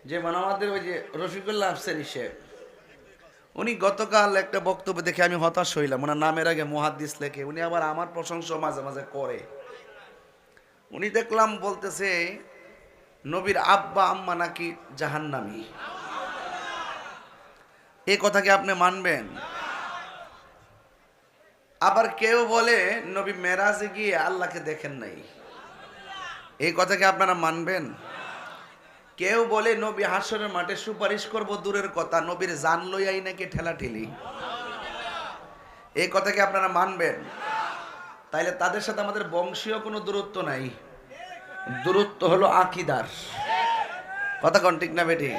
যেমন আমাদের ওই যে রফিকুল্লাহ আফসারি সাহেব, উনি গতকাল একটা বক্তব্য দেখে আমি হতাশ হইলাম। ওনার নামের আগে মুহাদ্দিস লেখে, উনি আবার আমার প্রশংসা মাঝে মাঝে করে। উনি দেখলাম বলতেছে নবীর আব্বা আম্মা নাকি জাহান্নামী। এই কথা কি আপনি মানবেন? আবার কেউ বলে নবী মেরাজে গিয়ে আল্লাহকে দেখেন নাই। এই কথা কি আপনারা মানবেন? কেউ বলে নবী হাসরের মাঠে সুপারিশ করব দূরের কথা, নবীর জান লইয়াই নাকি ঠেলা ঠেলি। এই কথা কি আপনারা মানবেন? তাইলে তাদের সাথে আমাদের বংশীয় কোনো দূরত্ব নাই, দূরত্ব হলো আকীদার। কথা কোন ঠিক না বেটি?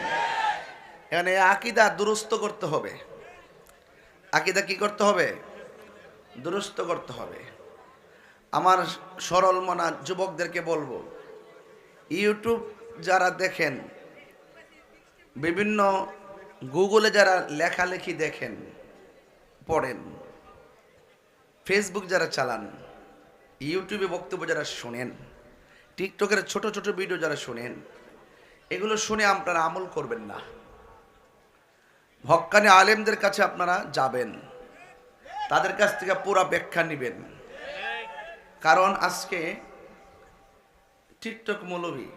এখানে আকীদা দুরুস্ত করতে হবে। আকীদা কি করতে হবে? দুরুস্ত করতে হবে। আমার সরল মনা যুবকদেরকে বলবো, ইউটিউব যারা দেখেন, বিভিন্ন গুগলে যারা লেখালেখি দেখেন পড়েন, ফেসবুক যারা চালান, ইউটিউবে বক্তব্য যারা শোনেন, টিকটকের ছোট ছোট ভিডিও যারা শোনেন, এগুলো শুনে আপনারা আমল করবেন না। হক্কানি আলেমদের কাছে আপনারা যাবেন, তাদের কাছ থেকে পুরো ব্যাখ্যা নেবেন। কারণ আজকে টিকটক মৌলবী,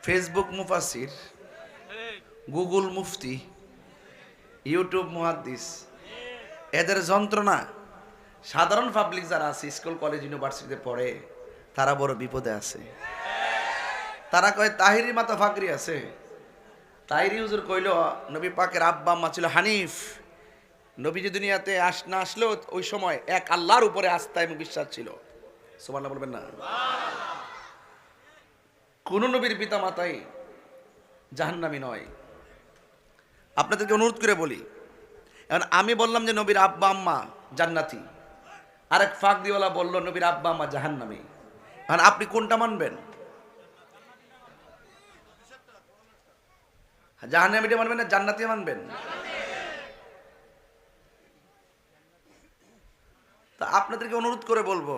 ফেসবুক মুফাসির, গুগল মুফতি, ইউটিউব মুহাদ্দিস, এদের যন্ত্রণা সাধারণ পাবলিক যারা আছে, স্কুল কলেজ ইউনিভার্সিটিতে পড়ে, তারা বড় বিপদে আছে। তারা কয় তাহিরি মাথা ফাকরি আছে। তাহিরি হুজুর কইল নবী পাকের আব্বা আম্মা ছিল হানিফ। নবীজি দুনিয়াতে না আসলেও ওই সময় এক আল্লাহর উপরে আস্থা এবং বিশ্বাস ছিল। সুবহানাল্লাহ বলবেন না? কোন নবীর পিতা মাতাই জাহান্নামী নয়। আপনাদেরকে অনুরোধ করে বলি, এখন আমি বললাম যে নবীর আব্বা আম্মা জান্নাতি, আরেক ফাঁক দিওয়ালা বলল নবীর আব্বা আম্মা জাহান্নামী। এখন আপনি কোনটা মানবেন? জাহান্নামীটা মানবেন না জান্নাতি মানবেন? তা আপনাদেরকে অনুরোধ করে বলবো,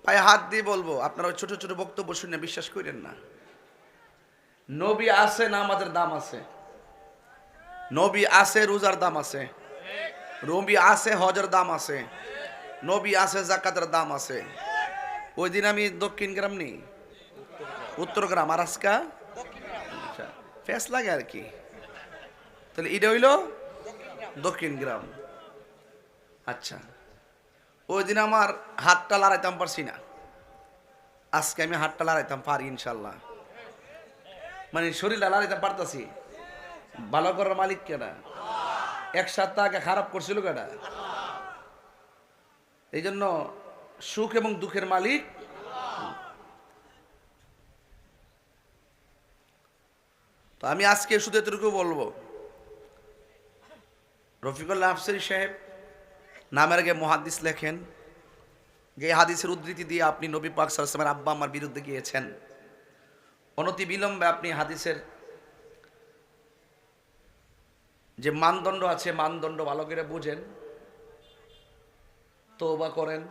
পায়ে হাত দিয়ে বলবো, আপনারা ওই ছোট ছোট বক্তব্য শুনে বিশ্বাস করেন না। নবী আছে, নামাজের দাম আছে। নবী আছে, রোজার দাম আছে। নবী আছে, হজের দাম আছে। নবী আছে, যাকাতের দাম আছে। ওই দিন আমি দক্ষিণ গ্রাম নি, উত্তর গ্রাম, আর আজকা ফেস লাগে আর কি। তাহলে এটা হইল দক্ষিণ গ্রাম। আচ্ছা, ওই দিন আমার হাতটা লড়াইতাম পারছি না, আজকে আমি হাতটা লড়াইতাম পারি ইনশাল্লাহ। মানে শরীরটা লড়াইতাম পারতাছি। ভালো করার মালিক কেডা? এক সপ্তাহ আগে খারাপ করছিল কেডা? এই জন্য সুখ এবং দুঃখের মালিক। তো আমি আজকে শুধু এতটুকু বলবো, রফিকুল্লাহ আফসারী সাহেব নামের আগে মুহাদ্দিস লেখেন, যে হাদিসের উদ্ধৃতি দিয়ে আপনি নবী পাক সাল্লাল্লাহু আলাইহি ওয়াসাল্লামের আব্বা আম্মার বিরুদ্ধে গিয়েছেন। অনতি বিলম্বে আপনি হাদিসের যে মানদণ্ড আছে, মানদণ্ড ভালো করে বুঝেন, তওবা করেন,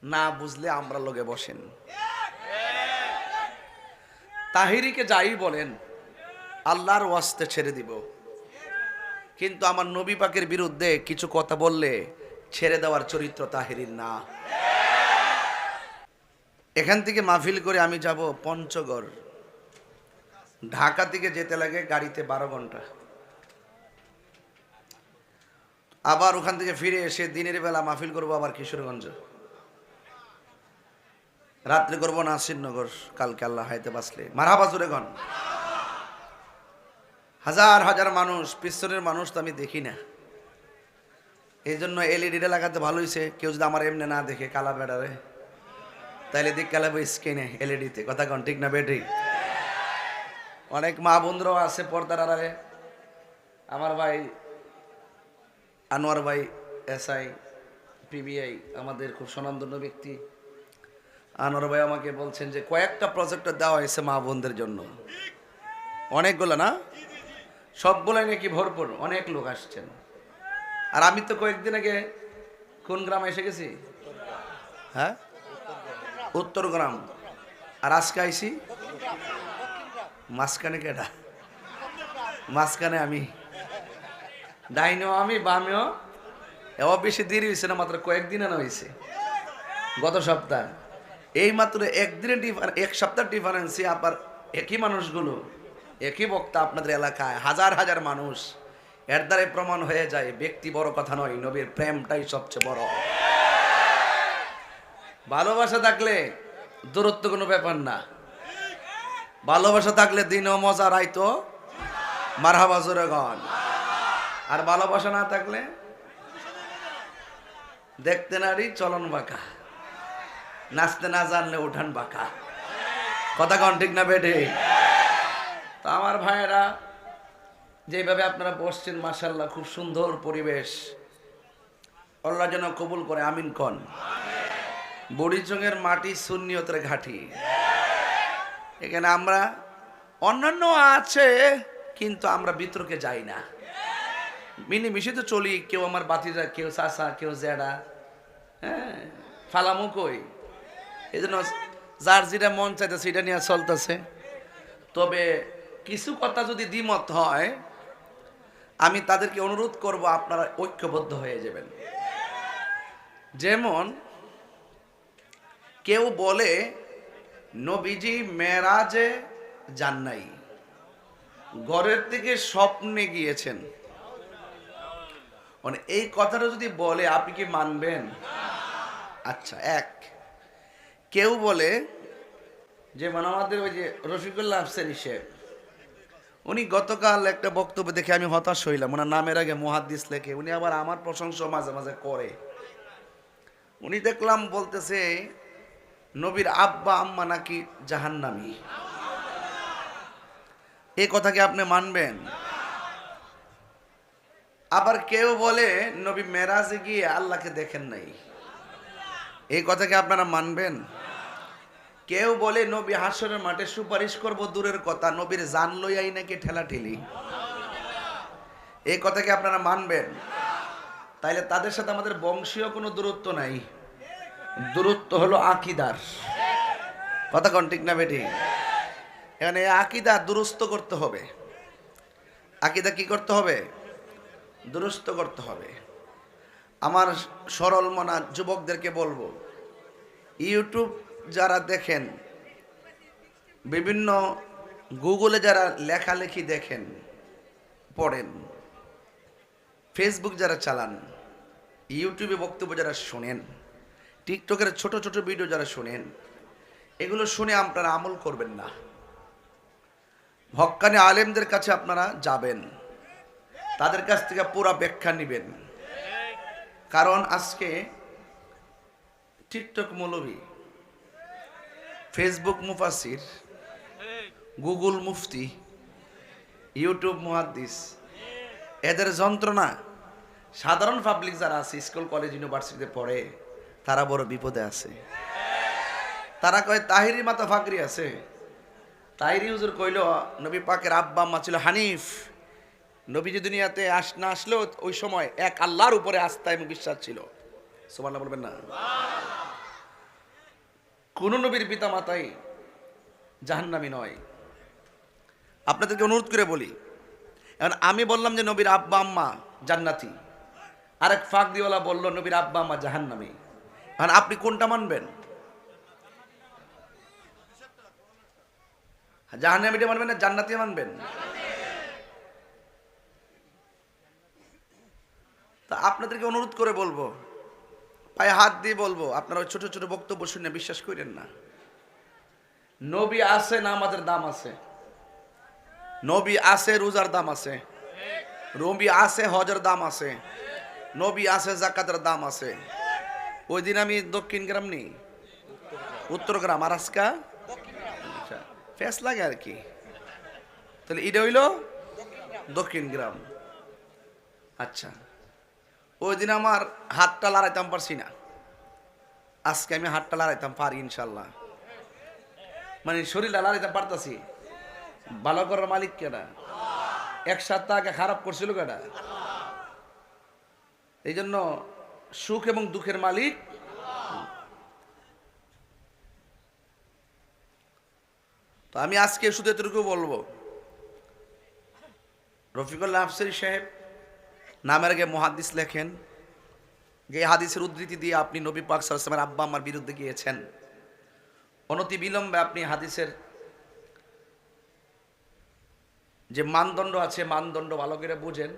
না বুঝলে আমরা লগে বসেন। তাহিরিকে যাই বলেন আল্লাহর ওয়াস্তে ছেড়ে দিব, কিন্তু আমার নবী পাকের বিরুদ্ধে কিছু কথা বললে ছেড়ে দেওয়ার চরিত্র তাহিরির না। এখান থেকে মাহফিল করে আমি যাব পঞ্চগড়। ঢাকা থেকে যেতে লাগে গাড়িতে 12 ঘন্টা। আবার ওখান থেকে ফিরে এসে দিনের বেলা মাহফিল করবো আবার কিশোরগঞ্জ, রাত্রে করবো নাসিরনগর। কালকে আল্লাহ হাইতে বাঁচলে মারহাবা জোরে গন। হাজার হাজার মানুষ, পিছনের মানুষ তো আমি দেখি না। এই জন্য এলইডিটা লাগাতে ভালো হয়েছে। কেউ যদি আমার এমনি না দেখে কালা বেড়ারে, তাইলে দিক কালাবে স্ক্রিনে এলইডিতে। কথা কন ঠিক না বেটি? অনেক মা বন্ধুরাও আছে পর্দার আড়ালে। আমার ভাই আনোয়ার ভাই এসআই পিবিআই, আমাদের খুব স্বনামধন্য ব্যক্তি। আনোয়ার ভাই আমাকে বলছেন যে কয়েকটা প্রজেক্ট দেওয়া হয়েছে মা বোনদের জন্য, অনেকগুলো না, সবগুলাই নাকি ভরপুর, অনেক লোক আসছেন। আর আমি তো কয়েকদিন আগে কোন গ্রামে এসে গেছি? হ্যাঁ, উত্তর গ্রাম। আর আজকে আইছি মাঝখানে কেডা? মাঝখানে আমি, ডাইনেও আমি, বামেও। এবার বেশি দেরি হয়েছে না, মাত্র কয়েকদিন আনা হয়েছে, গত সপ্তাহ। এই মাত্র একদিনের এক সপ্তাহ ডিফারেন্সে আবার একই মানুষগুলো, একই বক্তা আপনাদের এলাকায় হাজার হাজার মানুষ। এর দ্বারাই প্রমাণ হয়ে যায় ব্যক্তি বড় কথা নয়, নবীর প্রেমটাই সবচেয়ে বড়। ভালোবাসা থাকলে দূরত্ব কোনো ব্যাপার না। ভালোবাসা থাকলে দিনও মজা রাইতো মারহাবা জোরে গান। আর ভালোবাসা না থাকলে দেখতে নারী চলন বাঁকা, নাচতে না জানলে উঠান বাঁকা। কথা কন ঠিক না বেটে? তা আমার ভাইয়েরা, যেভাবে আপনারা বসছেন মাশাআল্লাহ, খুব সুন্দর পরিবেশ। আল্লাহ যেন কবুল করে, আমিন কন। বুড়িচঙ্গের মাটি সুন্নিয়তের ঘাঁটি। এখানে আমরা অন্যান্য আছে, কিন্তু আমরা বিতর্কে যাই না, মিলেমিশে তো চলি। কেউ আমার বাতিজা, কেউ চাচা, কেউ জেডা, হ্যাঁ, ফালামু কই। এই জন্য যার যেটা মন চাইতে সেটা নিয়ে চলতেছে। তবে কিছু কথা যদি দ্বিমত হয়, আমি তাদেরকে অনুরোধ করব আপনারা ঐক্যবদ্ধ হয়ে যাবেন। যেমন কেউ বলে নবীজি মেরাজে যান নাই, ঘরের থেকে স্বপ্নে গিয়েছেন। মানে এই কথাটা যদি বলে, আপনি কি মানবেন? আচ্ছা, এক কেউ বলে যে মানে আমাদের ওই যে রফিকুল্লাহ আফসারী সাহেব, উনি গতকাল একটা বক্তব্য দেখে আমি হতাশ হইলাম। ওনার নামের আগে মুহাদ্দিস লেখে, উনি আবার আমার প্রশংসা মাঝে মাঝে করে। উনি দেখলাম বলতেছে নবীর আব্বা আম্মা নাকি জাহান্নামী। এই কথা কি আপনি মানবেন? আবার কেউ বলে নবী মেরাজে গিয়ে আল্লাহকে দেখেন নাই। এই কথা কি আপনারা মানবেন? কেউ বলে নবী হাসরের মাঠে সুপারিশ করব দূরের কথা, নবীর জান লইয়াই নাকি ঠেলা ঠেলি। এই কথা কি আপনারা মানবেন? তাইলে তাদের সাথে আমাদের বংশীয় কোনো দূরত্ব নাই, দূরত্ব হলো আকীদার। কথা কোন ঠিক না বেটি? এখানে আকীদা দুরুস্ত করতে হবে। আকীদা কি করতে হবে? দুরুস্ত করতে হবে। আমার সরল মনা যুবকদেরকে বলবো, ইউটিউব যারা দেখেন, বিভিন্ন গুগলে যারা লেখালেখি দেখেন পড়েন, ফেসবুক যারা চালান, ইউটিউবে বক্তব্য যারা শোনেন, টিকটকের ছোট ছোট ভিডিও যারা শোনেন, এগুলো শুনে আপনারা আমল করবেন না। হক্কানি আলেমদের কাছে আপনারা যাবেন, তাদের কাছ থেকে পুরো ব্যাখ্যা নেবেন। কারণ আজকে টিকটক মৌলবী, ফেসবুক মুফাসির, গুগল মুফতি, ইউটিউব মুহাদ্দিস, এদের যন্ত্রণা সাধারণ পাবলিক যারা আছে, স্কুল কলেজ ইউনিভার্সিটিতে পড়ে, তারা বড় বিপদে আছে। তারা কয় তাহিরি মাতা ফাকরি আছে। তাহিরি হুজুর কইল নবী পাকের আব্বা আম্মা ছিল হানিফ। নবীজি দুনিয়াতে না আসলেও ওই সময় এক আল্লাহর উপরে আস্থা এবং বিশ্বাস ছিল। সুবহানাল্লাহ বলবেন না? কোন নবীর পিতা মাতাই জাহান্নামী নয়। আপনাদেরকে অনুরোধ করে বলি, এখন আমি বললাম যে নবীর আব্বা আম্মা জান্নাতি, আরেক ফাঁক দিওয়ালা বলল নবীর আব্বা আম্মা জাহান্নামী। এখন আপনি কোনটা মানবেন? জাহান্নামীটা মানবেন না জান্নাতি মানবেন? তা আপনাদেরকে অনুরোধ করে বলবো, পায়ে হাত দিয়ে বলবো, আপনারা ছোট ছোট বক্তব্য শুনে বিশ্বাস করেন না। নবী আছে, নামাজের দাম আছে। নবী আছে, রোজার দাম আছে। নবী আছে, হজের দাম আছে। নবী আছে, যাকাতের দাম আছে। ওই দিন আমি দক্ষিণ গ্রাম নেই, উত্তর গ্রাম, আর আজকা ফেস লাগে আর কি। তাহলে এটা হইল দক্ষিণ গ্রাম। আচ্ছা, ওই দিন আমার হাতটা লড়াইতাম পারছি না, আজকে আমি হাতটা লড়াইতাম পারি ইনশাল্লাহ। মানে শরীরটা লড়াইতাম পারতাছি। ভালো করার মালিক কেডা? এক সপ্তাহ আগে খারাপ করছিল কেডা? এই জন্য সুখ এবং দুঃখের মালিক। তো তো আমি আজকে শুধু এতটুকু বলবো, রফিকুল্লাহ আফসারী সাহেব নামের আগে মুহাদ্দিস লেখেন, যে হাদিসের উদ্ধৃতি দিয়ে আপনি নবী পাক সাল্লাল্লাহু আলাইহি ওয়াসাল্লামের আব্বা আম্মার বিরুদ্ধে গিয়েছেন, অনতি বিলম্বে আপনি হাদিসের যে মানদণ্ড আছে মানদণ্ড ভালো করে বুঝেন,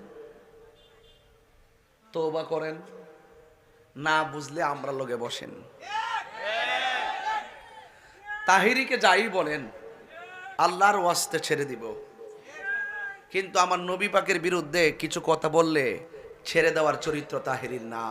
তওবা করেন, না বুঝলে আমরা লগে বসেন। তাহিরিকে যাই বলেন আল্লাহর ওয়াস্তে ছেড়ে দিব, কিন্তু আমার নবী পাকের বিরুদ্ধে কিছু কথা বললে ছেড়ে দেওয়ার চরিত্র তাহিরির না।